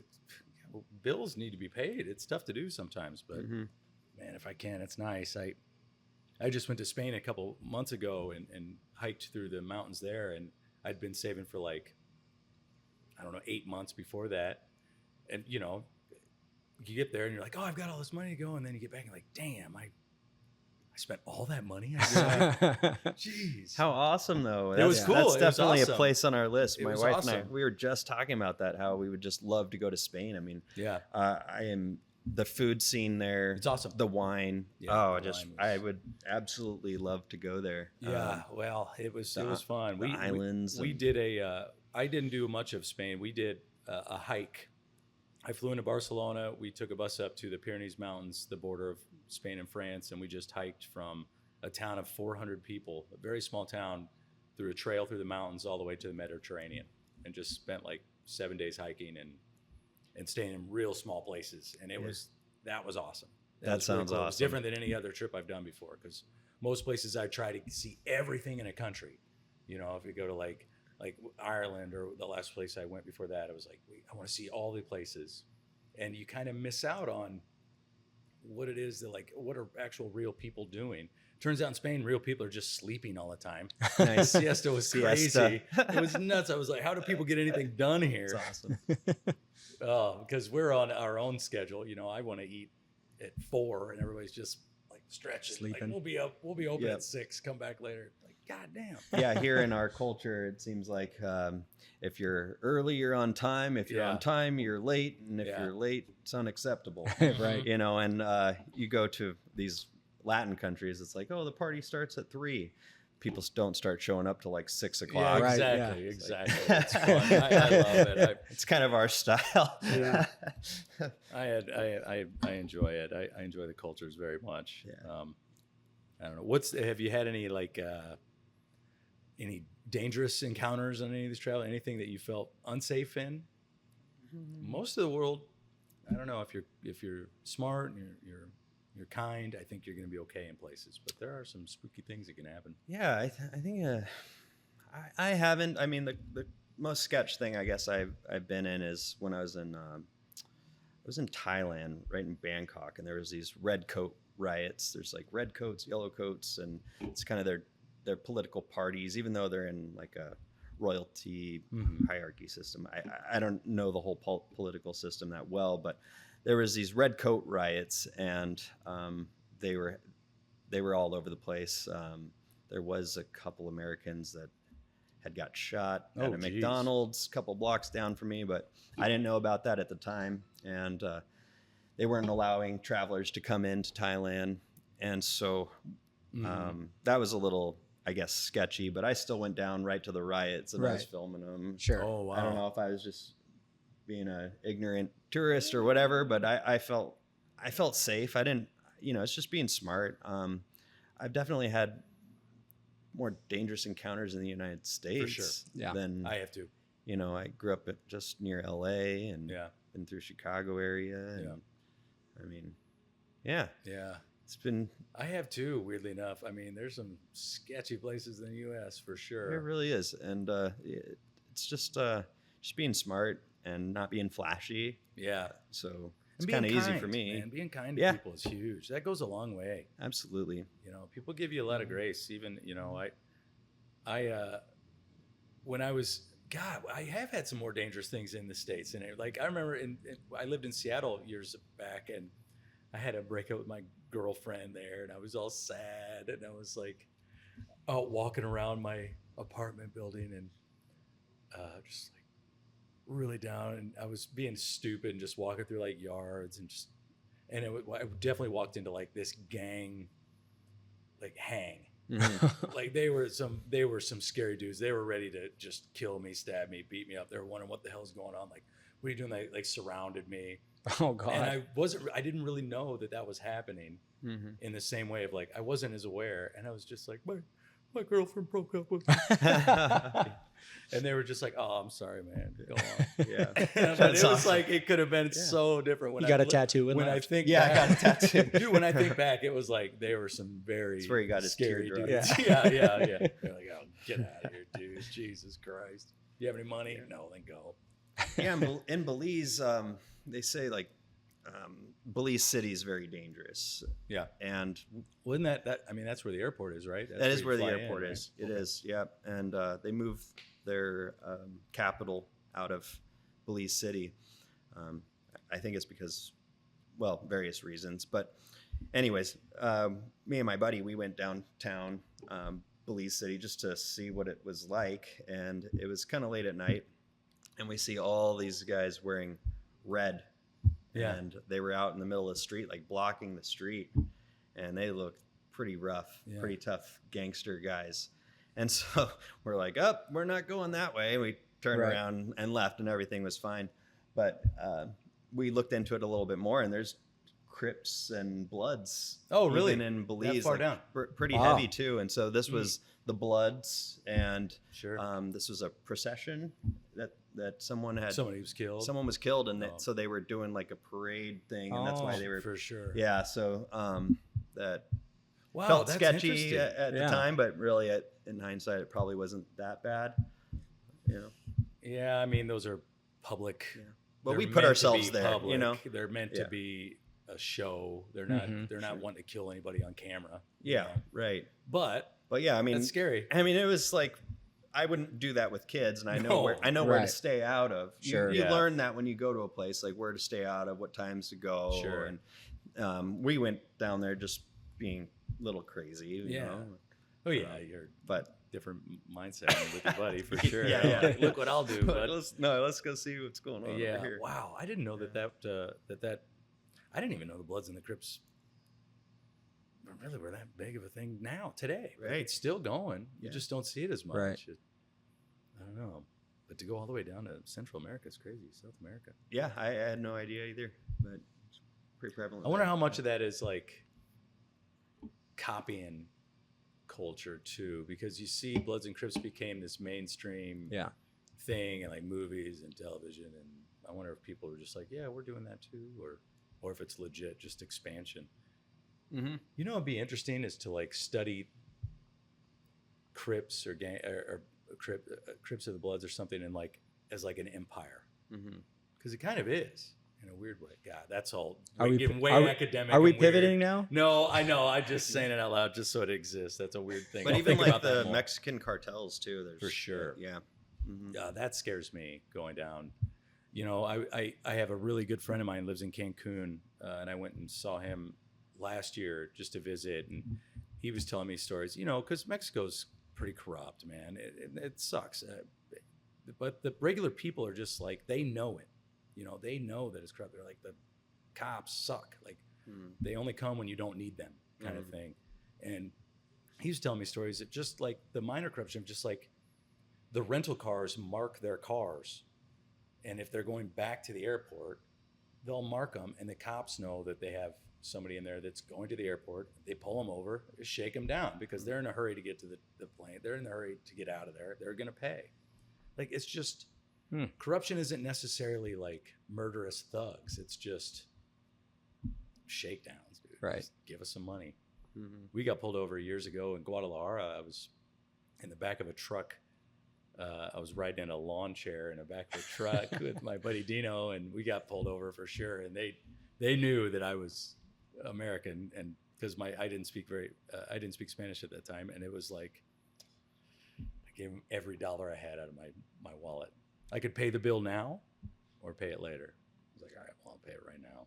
bills need to be paid. It's tough to do sometimes, but man, if I can, it's nice. I just went to Spain a couple months ago and hiked through the mountains there, and I'd been saving for 8 months before that. And you get there and you're like, oh, I've got all this money to go, and then you get back and you're like, damn, I I spent all that money. I was like, jeez. How awesome, though. It was cool. That's It was definitely awesome. a place on our list. It My was wife and I, awesome. we were just talking about that, how we would just love to go to Spain. I mean, Yeah. I am the food scene there. It's awesome. The wine. Yeah, Oh, I would absolutely love to go there. Yeah. Well, it was fun. The islands. We did I didn't do much of Spain. We did a hike. I flew into Barcelona. We took a bus up to the Pyrenees Mountains, the border of Spain and France, and we just hiked from a town of 400 people, a very small town, through a trail through the mountains all the way to the Mediterranean, and just spent like 7 days hiking and staying in real small places. And that was awesome. That was really sounds cool. It was awesome. different than any other trip I've done before, because most places I try to see everything in a country. You know, if you go to like Ireland, or the last place I went before that, I was like, I want to see all the places, and you kind of miss out on what it is that, like, what are actual real people doing. Turns out in Spain, real people are just sleeping all the time. Nice. Siesta was crazy. It was nuts. I was like, how do people get anything done here? That's awesome. Oh, because we're on our own schedule. You know, I want to eat at 4, and everybody's just like stretching. Sleeping. Like, we'll be open Yep. at 6. Come back later. Like, God damn. Yeah, here in our culture, it seems like if you're early, you're on time. If you're Yeah. on time, you're late. And if Yeah. you're late, it's unacceptable. Right. You know, and you go to these Latin countries, it's like, oh, the party starts at 3. People don't start showing up till like 6 Yeah, o'clock. Right, exactly. yeah. Exactly. It's fun. I love it. It's kind of our style. Yeah. I enjoy it. I enjoy the cultures very much. Yeah. I don't know. Have you had any any dangerous encounters on any of these travel? Anything that you felt unsafe in? Most of the world, I don't know, if you're smart and you're kind, I think you're going to be okay in places. But there are some spooky things that can happen. Yeah, I think I haven't. I mean, the most sketch thing I guess I've been in is when I was in Thailand, right in Bangkok, and there was these red coat riots. There's like red coats, yellow coats, and it's kind of their political parties, even though they're in like a royalty hierarchy system. I don't know the whole political system that well, but there was these red coat riots, and they were all over the place. There was a couple Americans that had got shot at a geez. McDonald's a couple blocks down from me, but I didn't know about that at the time, and they weren't allowing travelers to come into Thailand, and so that was a little, I guess, sketchy. But I still went down right to the riots, and I was Right. filming them. Sure. Oh, wow. I don't know if I was just being an ignorant tourist or whatever, but I felt safe. I didn't, it's just being smart. I've definitely had more dangerous encounters in the United States sure. Yeah. than I have to. I grew up just near LA and Yeah. been through Chicago area. And, Yeah. I mean, yeah, Yeah. it's been, I have too, weirdly enough. I mean, there's some sketchy places in the U.S. for sure. it really is. And it's just being smart and not being flashy. Yeah. So it's And kind of being easy kind, for me. Man. Being kind to Yeah. people is huge. That goes a long way. Absolutely. People give you a lot of grace. Even, I when I was, God, I have had some more dangerous things in the States. And I remember I lived in Seattle years back, and I had a breakup with my girlfriend there, and I was all sad, and I was like out walking around my apartment building, and just like really down, and I was being stupid and just walking through like yards and I definitely walked into like this gang like hang. Like they were some scary dudes. They were ready to just kill me, stab me, beat me up. They were wondering what the hell's going on. Like, what are you doing? They like surrounded me. Oh God. And I didn't really know that was happening in the same way of like, I wasn't as aware. And I was just like, my girlfriend broke up with me. And they were just like, oh, I'm sorry, man. Go on. Yeah. But it was like, it could have been so different. When You got a tattoo and when I left. think Yeah, I back, got a tattoo. Dude, when I think back, it was like, they were some very That's where he got his scary teardrop. dudes. Yeah. They're like, oh, get out of here, dude. Jesus Christ. Do you have any money? No, then go. Yeah, in Belize, they say like Belize City is very dangerous. Yeah. And Wasn't that I mean, that's where the airport is, right? that is you where the fly airport in, is. right? It is, yeah. And they moved their capital out of Belize City. I think it's because, well, various reasons. But anyways, me and my buddy, we went downtown, Belize City, just to see what it was like. And it was kind of late at night, and we see all these guys wearing red. Yeah. And they were out in the middle of the street, like blocking the street. And they looked pretty rough, pretty tough gangster guys. And so we're like, oh, we're not going that way. We turned around and left, and everything was fine. But we looked into it a little bit more, and there's Crips and Bloods. Oh, really? Even in Belize, that far down? Pretty heavy too. And so this was the Bloods, and this was a procession that someone was killed. Someone was killed, and so they were doing like a parade thing, and that's why they were for sure. Yeah. So that wow, felt that's sketchy at the time, but really, in hindsight, it probably wasn't that bad. You know. Yeah, I mean, those are public. Yeah. But we put ourselves there. Public. You know, they're meant to be a show. They're not. They're not wanting to kill anybody on camera. Yeah. know? Right. But yeah, I mean, it's scary. I mean, it was like, I wouldn't do that with kids, and I know where to stay out of. Sure. You learn that when you go to a place, like where to stay out of, what times to go. Sure. And we went down there just being a little crazy. You know? Oh yeah, you're but different mindset with your buddy for sure. Yeah. Look what I'll do. But let's go see what's going on over here. Wow, I didn't know that. I didn't even know the Bloods and the Crips really were that big of a thing now today. Right. It's still going. You just don't see it as much. Right. I don't know. But to go all the way down to Central America is crazy. South America. Yeah, I had no idea either, but it's pretty prevalent. I wonder how much of that is like copying culture too, because you see Bloods and Crips became this mainstream thing in like movies and television, and I wonder if people were just like, yeah, we're doing that too, or if it's legit just expansion. Mm-hmm. You know, it'd be interesting is to like study Crips or Crips of the Bloods or something, and like as like an empire, because it kind of is in a weird way. God, that's all. We're getting way academic. Are we and weird. pivoting now? No, I know. I'm just saying it out loud just so it exists. That's a weird thing. But I'll even think like about that the more. Mexican cartels too. There's For sure. Yeah. Mm-hmm. That scares me going down. You know, I have a really good friend of mine who lives in Cancun, and I went and saw him last year just to visit, and he was telling me stories. You know, because Mexico's pretty corrupt, man. It sucks. But the regular people are just like, they know it. You know, they know that it's corrupt. They're like, the cops suck. Like, they only come when you don't need them, kind of thing. And he was telling me stories that just like the minor corruption, just like the rental cars mark their cars. And if they're going back to the airport, they'll mark them, and the cops know that they have somebody in there that's going to the airport. They pull them over, shake them down, because they're in a hurry to get to the plane. They're in a hurry to get out of there. They're going to pay. Like, it's just, corruption isn't necessarily like murderous thugs. It's just shakedowns, dude. Right. Just give us some money. Mm-hmm. We got pulled over years ago in Guadalajara. I was in the back of a truck. I was riding in a lawn chair in the back of a truck with my buddy Dino, and we got pulled over for sure. And they knew that I was American, and because I didn't speak Spanish at that time, and it was like I gave them every dollar I had out of my wallet. I could pay the bill now, or pay it later. I was like, all right, well, I'll pay it right now.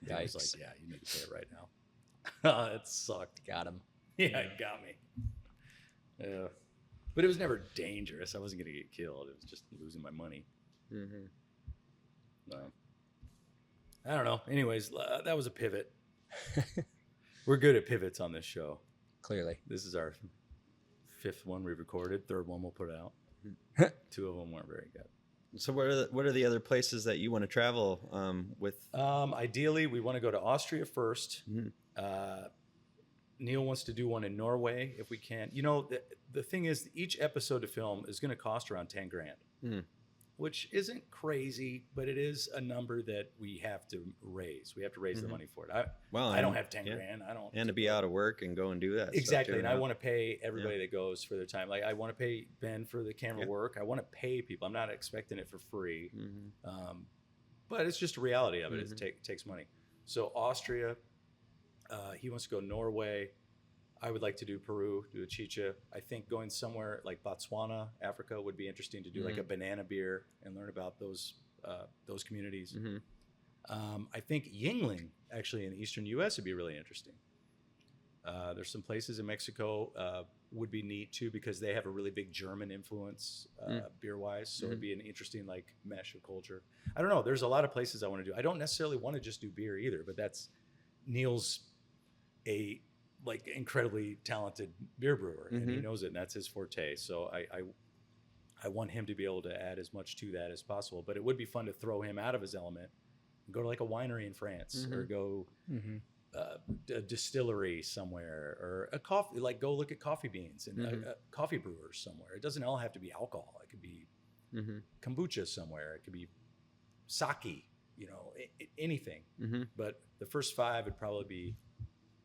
And I was like, yeah, you need to pay it right now. It sucked. Got him. Yeah, it got me. Yeah. But it was never dangerous. I wasn't going to get killed. It was just losing my money. Mm-hmm. No. I don't know. Anyways, that was a pivot. We're good at pivots on this show. Clearly. This is our 5th one we recorded. 3rd one we'll put out. 2 of them weren't very good. So what are the other places that you want to travel with? Ideally, we want to go to Austria first. Neil wants to do one in Norway if we can. You know, the thing is, each episode to film is going to cost around $10,000, which isn't crazy, but it is a number that we have to raise. We have to raise the money for it. I don't have $10,000. I don't. And to be out of work and go and do that. Exactly. And I want to pay everybody that goes for their time. Like, I want to pay Ben for the camera work. I want to pay people. I'm not expecting it for free. But it's just a reality of it. It takes money. So Austria. He wants to go Norway. I would like to do Peru, do a chicha. I think going somewhere like Botswana, Africa would be interesting to do like a banana beer and learn about those communities. I think Yingling, actually in the eastern U.S., would be really interesting. There's some places in Mexico would be neat too because they have a really big German influence beer-wise. So it'd be an interesting like mesh of culture. I don't know. There's a lot of places I want to do. I don't necessarily want to just do beer either, but that's Neil's a like incredibly talented beer brewer, and he knows it, and that's his forte. So I want him to be able to add as much to that as possible. But it would be fun to throw him out of his element and go to like a winery in France or go. A distillery somewhere or a coffee, like go look at coffee beans and a coffee brewers somewhere. It doesn't all have to be alcohol. It could be kombucha somewhere. It could be sake, you know, anything. But the first 5 would probably be,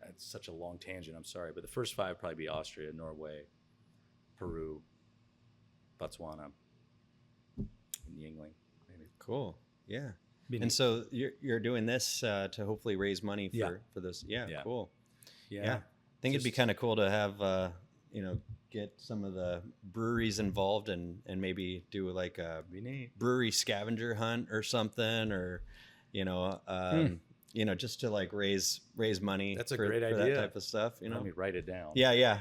it's such a long tangent, I'm sorry, but the first 5 would probably be Austria, Norway, Peru, Botswana, and Yingling, maybe. Cool. Yeah. And so you're doing this to hopefully raise money for this. Yeah, cool. Yeah. I think it'd be kind of cool to have, get some of the breweries involved and maybe do like a brewery scavenger hunt or something, or, just to like raise money. That's a great idea. That type of stuff. Let me write it down. Yeah.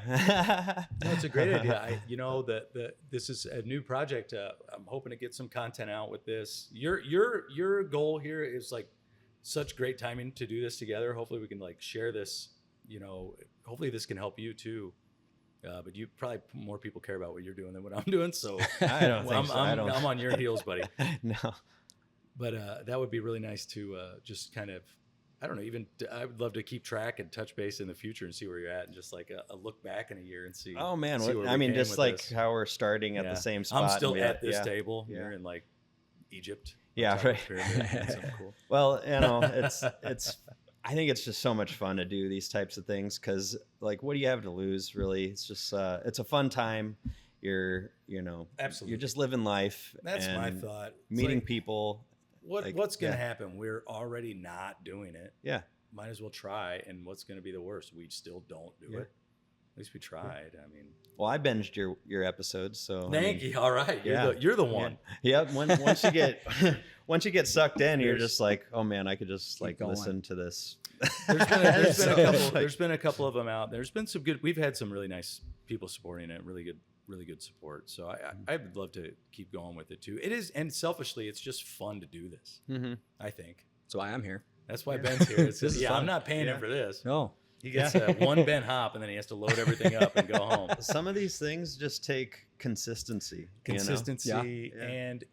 No, it's a great idea. This is a new project. I'm hoping to get some content out with this. Your goal here is like such great timing to do this together. Hopefully we can like share this. Hopefully this can help you too. But you probably more people care about what you're doing than what I'm doing. So I don't think so. I'm on your heels, buddy. No. But that would be really nice to just kind of, I don't know, I would love to keep track and touch base in the future and see where you're at and just like a look back in a year and see. Oh, man. Just like this. How we're starting at the same spot. I'm still at this table. Yeah. You're in like Egypt. Yeah, right. Cool. Well, it's I think it's just so much fun to do these types of things because like, what do you have to lose really? It's just, it's a fun time. You're absolutely, you're just living life. That's my thought. Meeting people. What's going to happen? We're already not doing it. Yeah. Might as well try. And what's going to be the worst? We still don't do it. At least we tried. I mean, well, I binged your episodes, so thank you. All right, you're the one. Yeah. Once you get sucked in, you're just like, oh man, I could just like listen to this. There's been a couple of them out. There's been some good. We've had some really nice people supporting it. Really good support. So I would love to keep going with it too. It is, and selfishly, it's just fun to do this. I think that's why I'm here. That's why Ben's here. It's just, I'm not paying him for this. No. He gets one Ben hop, and then he has to load everything up and go home. Some of these things just take consistency. And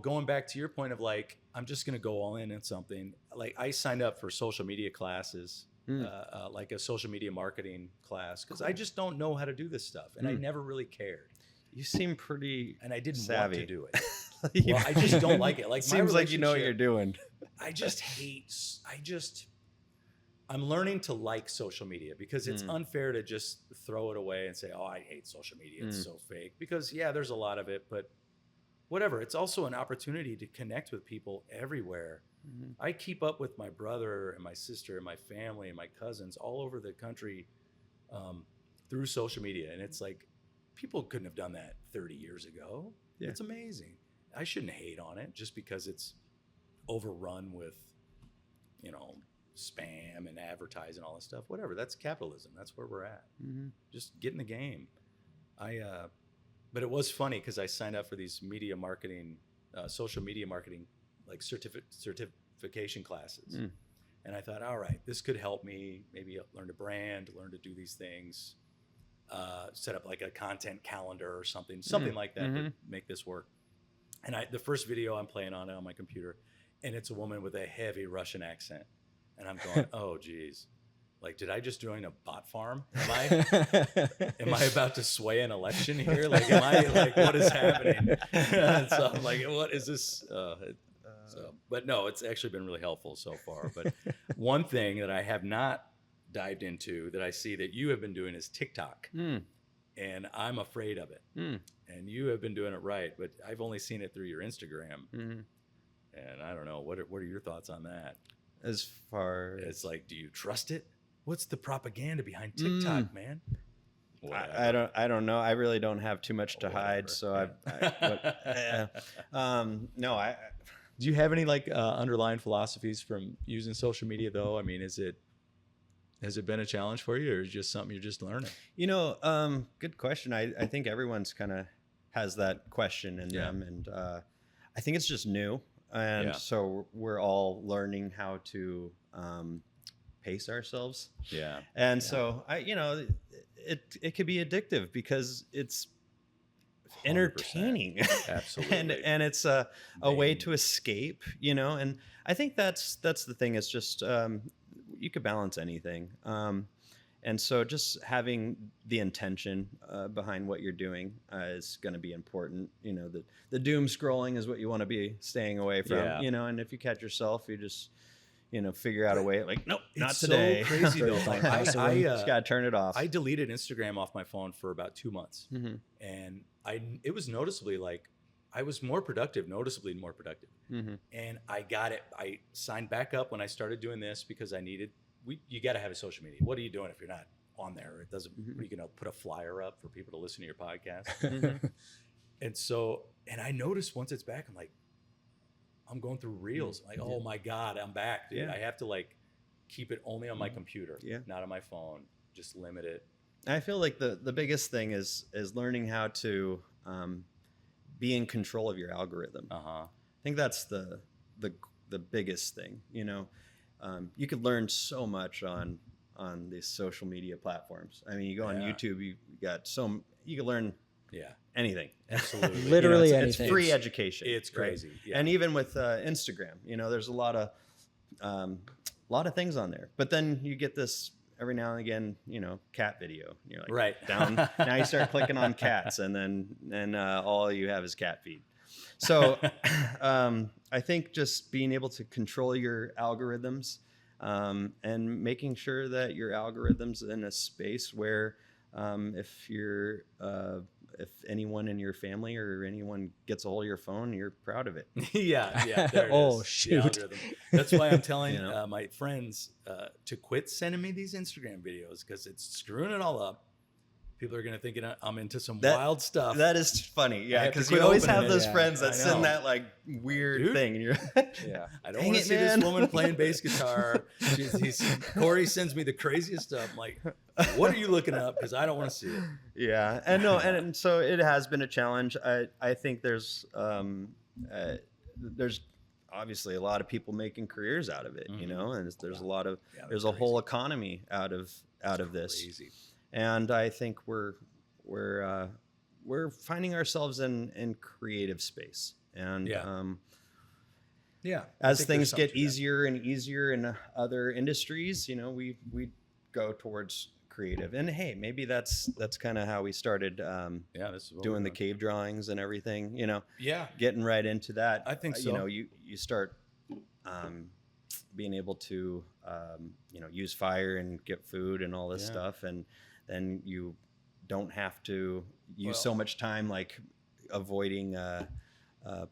going back to your point of like, I'm just going to go all in on something. Like I signed up for social media classes, like a social media marketing class, because I just don't know how to do this stuff, and I never really cared. You seem pretty, and I didn't savvy. Want to do it. Well, I just don't like it. Like seems like you know what you're doing. I'm learning to like social media because it's unfair to just throw it away and say, oh, I hate social media. It's so fake. Because, there's a lot of it, but whatever. It's also an opportunity to connect with people everywhere. I keep up with my brother and my sister and my family and my cousins all over the country through social media. And it's like, people couldn't have done that 30 years ago. Yeah. It's amazing. I shouldn't hate on it just because it's overrun with, spam and advertising all this stuff. Whatever. That's capitalism. That's where we're at. Just get in the game. But it was funny because I signed up for these media marketing, social media marketing, like certification classes. And I thought, all right, this could help me maybe learn to brand, learn to do these things, set up like a content calendar or something like that to make this work. And the first video I'm playing on it on my computer, and it's a woman with a heavy Russian accent. And I'm going, oh, geez. Like, did I just join a bot farm? Am I about to sway an election here? Like, what is happening? So I'm like, what is this? But no, it's actually been really helpful so far. But one thing that I have not dived into that I see that you have been doing is TikTok. And I'm afraid of it. And you have been doing it right, but I've only seen it through your Instagram. And I don't know. What are your thoughts on that? As far as like, do you trust it? What's the propaganda behind TikTok, man? I don't know. I really don't have too much to hide. So no, Do you have any like underlying philosophies from using social media though? I mean, has it been a challenge for you, or is it just something you're just learning? Good question. I think everyone's kind of has that question in them, and I think it's just new, and so we're all learning how to pace ourselves. Yeah. And so it could be addictive because it's 100%. entertaining. Absolutely. and it's a way to escape, and I think that's the thing. It's just you could balance anything, and so just having the intention behind what you're doing is going to be important. The doom scrolling is what you want to be staying away from. And if you catch yourself, you just figure out a way, like, nope, not today. So crazy though. Like, I just gotta turn it off. I deleted Instagram off my phone for about 2 months, Mm-hmm. and it was noticeably like I was noticeably more productive. Mm-hmm. And I got it. I signed back up when I started doing this because I needed. You got to have a social media. What are you doing if you're not on there? It doesn't. Mm-hmm. Are you gonna put a flyer up for people to listen to your podcast? Mm-hmm. And I noticed once it's back, I'm going through reels. I'm like, oh my God, I'm back, dude. Yeah. I have to like keep it only on my computer, not on my phone. Just limit it. I feel like the biggest thing is learning how to be in control of your algorithm. I think that's the biggest thing. You could learn so much on these social media platforms. I mean, you go on YouTube, you can learn anything. Absolutely. Literally it's anything. free education. It's crazy. Right? Yeah. And even with Instagram, there's a lot of things on there. But then you get this every now and again, cat video. You're like, Right. down. Now you start clicking on cats, and then all you have is cat feed. So I think just being able to control your algorithms and making sure that your algorithm's in a space where if anyone in your family or anyone gets a hold of your phone, you're proud of it. Yeah. There it Oh, is, shoot. the algorithm. That's why I'm telling my friends to quit sending me these Instagram videos because it's screwing it all up. People are going to think I'm into some wild stuff. That is funny. Yeah. have to Because quit you always have opening those it. friends I that send know. that like weird Dude. thing. And you're Yeah. I don't Dang want to it, see man. this woman playing bass guitar. Corey sends me the craziest stuff. I'm like, what are you looking up? Because I don't want to see it. Yeah, and no, and so it has been a challenge. I think there's obviously a lot of people making careers out of it, and there's a lot of there's a whole economy out of this, Crazy. and I think we're finding ourselves in creative space, and as things get easier and easier in other industries, we go towards creative. And hey, maybe that's kind of how we started This is what doing we're the cave drawings and everything, Yeah. getting right into that. I think so. You start being able to use fire and get food and all this stuff, and then you don't have to use so much time like avoiding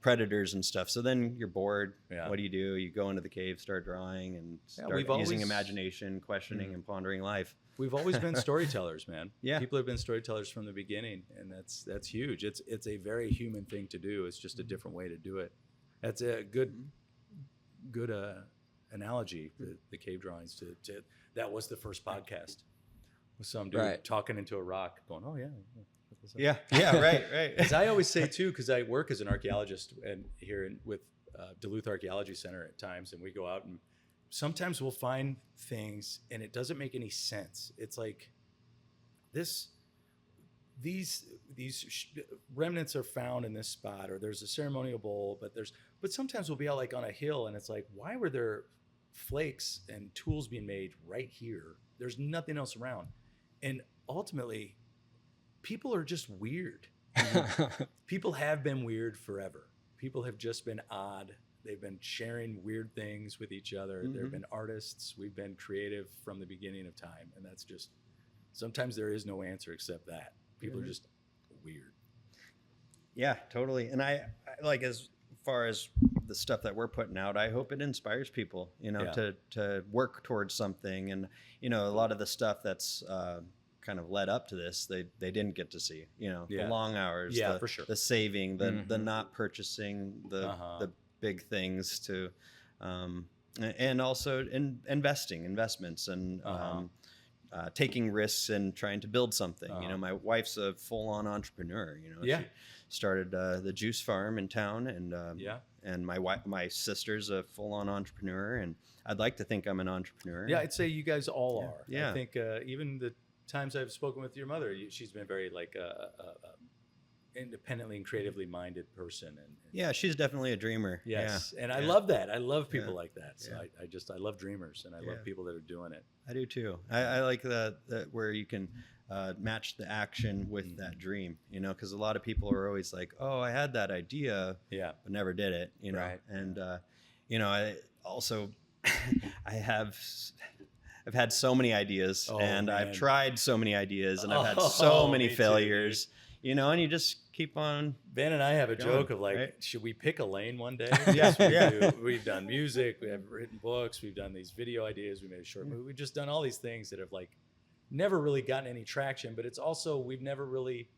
predators and stuff. So then you're bored. Yeah. What do? You go into the cave, start drawing, and start we've using always- imagination, questioning, and pondering life. We've always been storytellers, man. Yeah. People have been storytellers from the beginning, and that's huge. It's a very human thing to do. It's just a different way to do it. That's a good analogy. The cave drawings to that was the first podcast with some dude talking into a rock, going, "Oh yeah." Right. As I always say too, because I work as an archaeologist and with Duluth Archaeology Center at times, and we go out and sometimes we'll find things and it doesn't make any sense. It's like these remnants are found in this spot, or there's a ceremonial bowl, but sometimes we'll be out like on a hill and it's like, why were there flakes and tools being made right here? There's nothing else around. And ultimately, people are just weird. People have been weird forever. People have just been odd. They've been sharing weird things with each other. Mm-hmm. There have been artists. We've been creative from the beginning of time. And that's just, sometimes there is no answer except that. People are just weird. Yeah, totally. And I like, as far as the stuff that we're putting out, I hope it inspires people, to work towards something. And, a lot of the stuff that's kind of led up to this, they didn't get to see, the long hours, for sure. the saving, the not purchasing, the big things to, and also investments and taking risks and trying to build something. You know, my wife's a full-on entrepreneur. You know, she started the juice farm in town, and my sister's a full-on entrepreneur, and I'd like to think I'm an entrepreneur. Yeah, I'd say you guys all are. Yeah. I think even the times I've spoken with your mother, she's been very like independently and creatively minded person. And yeah, she's definitely a dreamer. Yes, yeah. and I love that. I love people like that. So Yeah. I love dreamers, and I love people that are doing it. I do too. I like that where you can match the action with that dream, you know, because a lot of people are always like, oh, I had that idea, but never did it, you know. Right. And you know, I also I've had so many ideas, and I've tried so many ideas, and I've had so many failures, you know, and you just keep on. Ben and I have a going, joke of like, right? should we pick a lane one day? Yeah. We've done music, we have written books, we've done these video ideas, we made a short movie. We've just done all these things that have like never really gotten any traction, but it's also, we've never really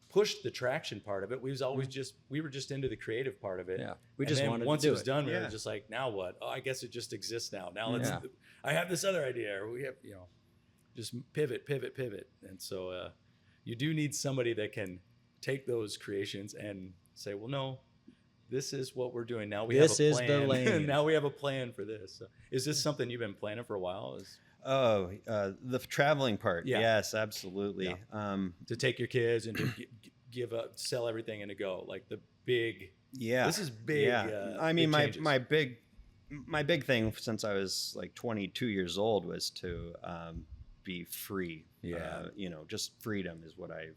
pushed the traction part of it. We were just into the creative part of it. Yeah. We And just then wanted once to do it was done, we Yeah. were just like, now what? Oh, I guess it just exists now. Now let's, Yeah. I have this other idea, or we have, you know, just pivot. And so you do need somebody that can take those creations and say, well, no, this is what we're doing now. We This have a is the plan. lane. Now we have a plan for this. So, is this something you've been planning for a while? The traveling part. Yeah. Yes, absolutely. Yeah. To take your kids and to give up, sell everything and to go, like the big. Yeah. This is big. Yeah. I mean, big changes. my big thing since I was like 22 years old was to be free. Yeah. You know, just freedom is what I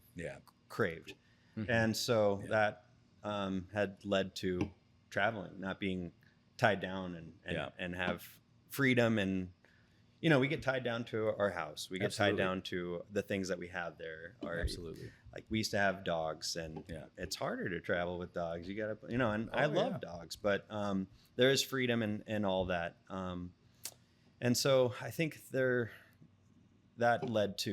craved. Mhm. And so that had led to traveling, not being tied down and have freedom. And, you know, we get tied down to our house. We get tied down to the things that we have there. Absolutely. Like we used to have dogs, and it's harder to travel with dogs. You got to, you know, and I love dogs, but there is freedom and all that. And so I think that led to,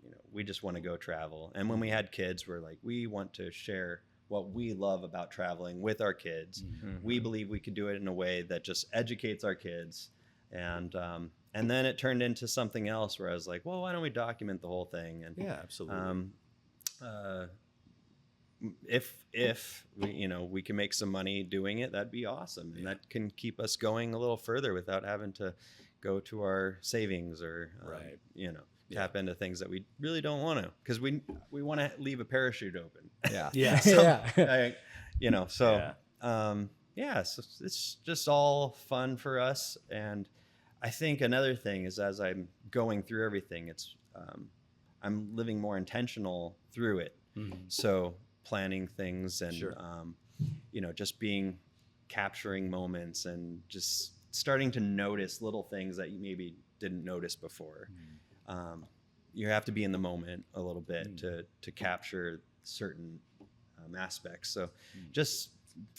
you know, we just want to go travel. And when we had kids, we're like, we want to share what we love about traveling with our kids. Mm-hmm. We believe we could do it in a way that just educates our kids. And then it turned into something else where I was like, well, why don't we document the whole thing? And Yeah, absolutely. If we, you know, we can make some money doing it, that'd be awesome. And that can keep us going a little further without having to go to our savings or, you know, tap into things that we really don't want to, because we want to leave a parachute open. Yeah. Yeah. You know, so, so it's just all fun for us. And I think another thing is, as I'm going through everything, it's, I'm living more intentional through it. Mm-hmm. So planning things and, Sure. You know, just capturing moments and just starting to notice little things that you maybe didn't notice before. You have to be in the moment a little bit to capture certain aspects. So just,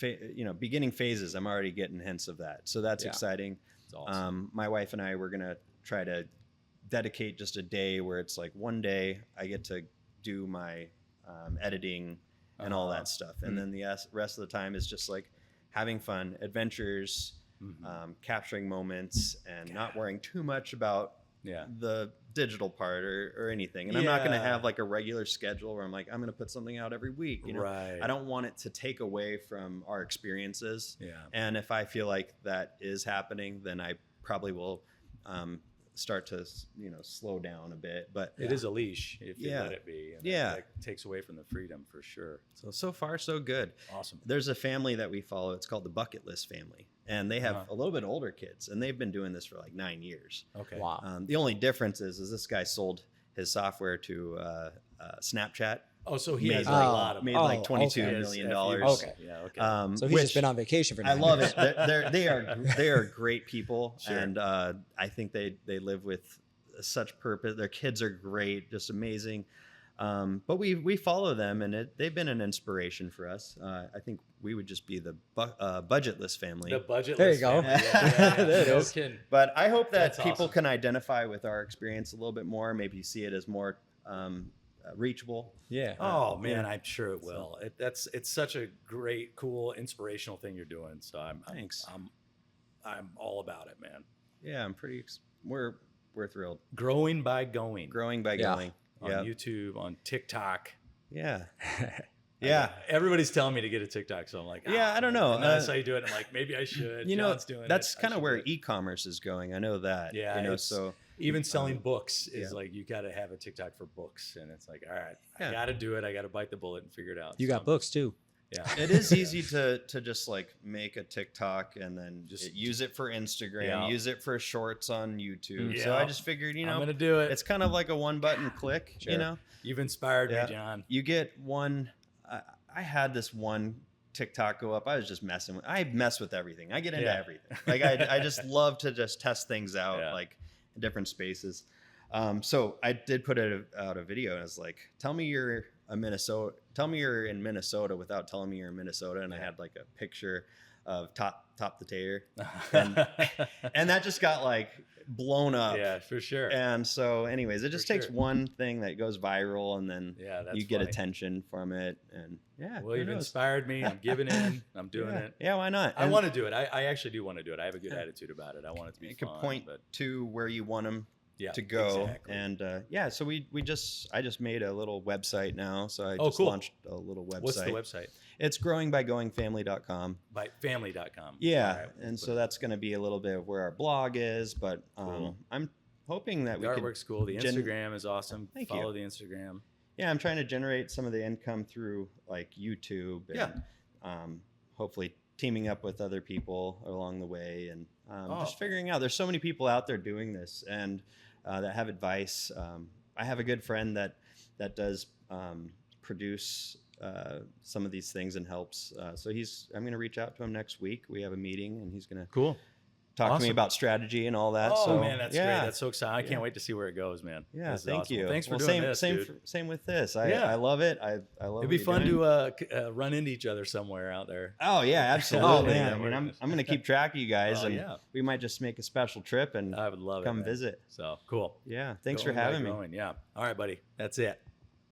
you know, beginning phases, I'm already getting hints of that. So that's exciting. It's awesome. My wife and I were going to try to dedicate just a day where it's like one day I get to do my editing and all that stuff. And then the rest of the time is just like having fun, adventures, capturing moments, and not worrying too much about the digital part or anything. And I'm not going to have like a regular schedule where I'm like, I'm going to put something out every week. You know? Right. I don't want it to take away from our experiences. Yeah. And if I feel like that is happening, then I probably will start to, you know, slow down a bit. But It is a leash if you let it be. And that takes away from the freedom for sure. So far, so good. Awesome. There's a family that we follow. It's called the Bucket List family. And they have a little bit older kids, and they've been doing this for like 9 years. Okay. Wow. The only difference is this guy sold his software to Snapchat. Oh, so he Made has a like- lot of made money. like $22 Okay. million. Okay. Yeah. Okay. So he's just been on vacation for I 9 love years. it. They are great people, Sure. and I think they live with such purpose. Their kids are great, just amazing. But we follow them, and they've been an inspiration for us. I think we would just be the budgetless family. The budget. There you go. There it No is. kidding. But I hope that That's people awesome. can identify with our experience a little bit more. Maybe see it as more reachable. Yeah. Oh man, I'm sure it will. It's such a great, cool, inspirational thing you're doing. So Thanks. I'm all about it, man. Yeah, I'm pretty. We're thrilled. Growing by going. Growing by Yeah. going. On Yep. YouTube, on TikTok. Yeah. Yeah. Everybody's telling me to get a TikTok, so I'm like, Yeah, I don't know. And that's how you do it. I'm like, maybe I should. You know, John's doing that's it. I kind of should where do it. e-commerce is going. I know that. Yeah, You know, it's- so even selling books is yeah. like you got to have a TikTok for books, and it's like, all right, Yeah. I got to do it. I got to bite the bullet and figure it out. You got books too. Yeah. it is easy to just like make a TikTok and then Just- use it for Instagram, Yeah. use it for shorts on YouTube. So I Yeah. just figured, you I'm know, gonna do it. it's kind of like a one button click, you Sure. know. You've inspired Yeah. me, John. You get one. I had this one TikTok go up. I was just messing with. I mess with everything. I get into Yeah. everything. Like I just love to just test things out, Yeah. like in different spaces. So I did put out a video, and I was like, "Tell me you're a Minnesota. Tell me you're in Minnesota without telling me you're in Minnesota." And I had like a picture of top the tater, and that just got like blown up. Yeah, for sure. And so, anyways, it just For takes sure. one thing that goes viral, and then Yeah, that's you get funny. attention from it. And yeah, Well, who you've knows? inspired me. I'm giving in. I'm doing yeah. it. Yeah, why not? I And want to do it. I actually do want to do it. I have a good Yeah. attitude about it. I want it to be you can fun. point but to where you want them yeah, to go. exactly. And yeah, so I just made a little website now. So I Oh, just cool. launched a little website. What's the website? It's growingbygoingfamily.com. By family.com. Yeah, All right, we'll and put so it. that's going to be a little bit of where our blog is, but Cool. I'm hoping that The we could. artwork's cool. The gen- Instagram is awesome. Thank you. Follow the Instagram. Yeah, I'm trying to generate some of the income through like YouTube and Yeah. Hopefully teaming up with other people along the way and Oh. just figuring out. There's so many people out there doing this and that have advice. I have a good friend that does produce some of these things and helps. So I'm going to reach out to him next week. We have a meeting and he's going to Cool. talk to me Awesome. about strategy and all that. Oh so, man, that's yeah. great. That's so exciting. I Yeah. can't wait to see where it goes, man. Yeah, This is thank awesome. you. Thanks for Well, doing this, dude. Same with this. Yeah. I love it. I love It'd what be you're fun doing. to run into each other somewhere out there. Oh yeah, absolutely. Oh, man. I mean, I'm going to keep track of you guys, Oh, and yeah. we might just make a special trip and I would love it. come man. visit. So cool. Yeah, thanks for Going by having me. growing. Yeah. All right, buddy. That's it.